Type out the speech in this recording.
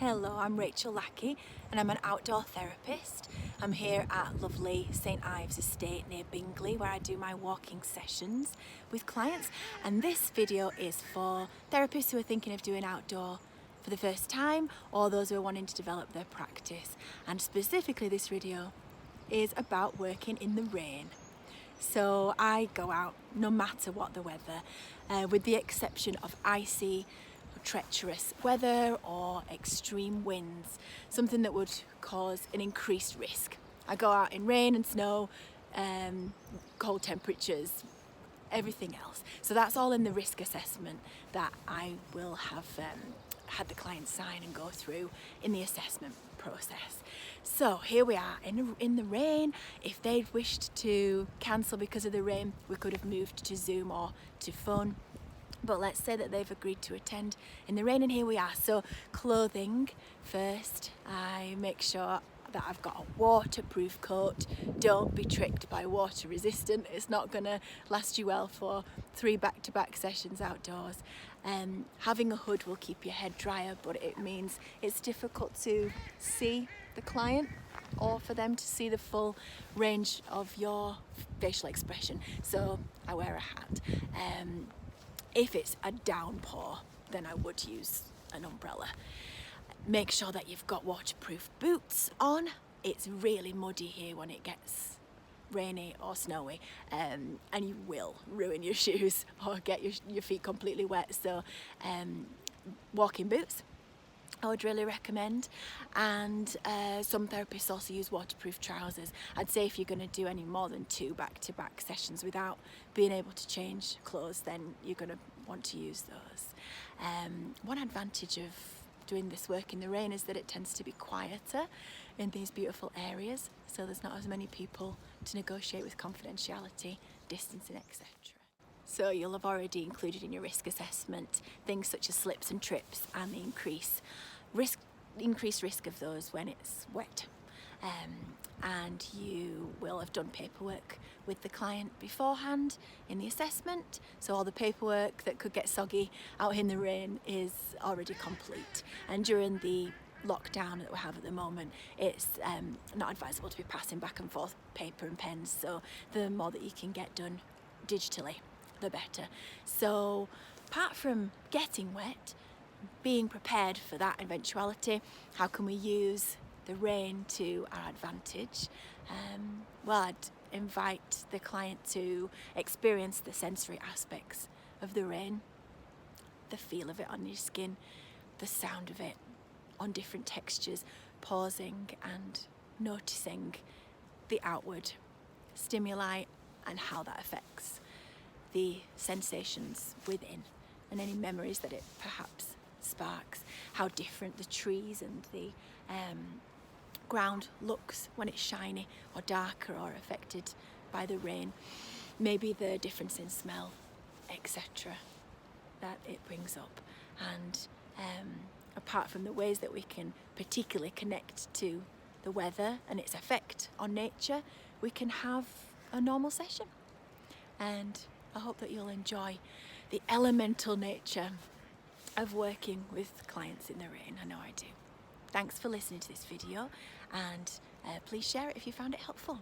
Hello, I'm Rachel Lackey and I'm an outdoor therapist. I'm here at lovely St Ives Estate near Bingley where I do my walking sessions with clients, and this video is for therapists who are thinking of doing outdoor for the first time or those who are wanting to develop their practice. And specifically this video is about working in the rain. So I go out no matter what the weather, with the exception of icy, treacherous weather or extreme winds, something that would cause an increased risk. I go out in rain and snow, cold temperatures, everything else. So that's all in the risk assessment that I will have had the client sign and go through in the assessment process. So here we are in the rain. If they'd wished to cancel because of the rain, we could have moved to Zoom or to phone. But let's say that they've agreed to attend in the rain, and here we are. So clothing first, I make sure that I've got a waterproof coat. Don't be tricked by water resistant. It's not gonna last you well for 3 back-to-back sessions outdoors. Having a hood will keep your head drier, but it means it's difficult to see the client or for them to see the full range of your facial expression. So I wear a hat. If it's a downpour, then I would use an umbrella. Make sure that you've got waterproof boots on. It's really muddy here when it gets rainy or snowy, and you will ruin your shoes or get your feet completely wet. So walking boots I would really recommend, and some therapists also use waterproof trousers. I'd say if you're going to do any more than 2 back-to-back sessions without being able to change clothes, then you're going to want to use those. One advantage of doing this work in the rain is that it tends to be quieter in these beautiful areas, so there's not as many people to negotiate with confidentiality, distancing, etc. So you'll have already included in your risk assessment things such as slips and trips and the increased risk of those when it's wet. And you will have done paperwork with the client beforehand in the assessment, so all the paperwork that could get soggy out in the rain is already complete. And during the lockdown that we have at the moment, it's not advisable to be passing back and forth paper and pens, so the more that you can get done digitally, the better. So apart from getting wet, being prepared for that eventuality, how can we use the rain to our advantage? Well, I'd invite the client to experience the sensory aspects of the rain, the feel of it on your skin, the sound of it on different textures, pausing and noticing the outward stimuli and how that affects the sensations within, and any memories that it perhaps sparks, how different the trees and the ground looks when it's shiny or darker or affected by the rain, maybe the difference in smell, etc. that it brings up. And apart from the ways that we can particularly connect to the weather and its effect on nature, we can have a normal session. And I hope that you'll enjoy the elemental nature of working with clients in the rain. I know I do. Thanks for listening to this video, and please share it if you found it helpful.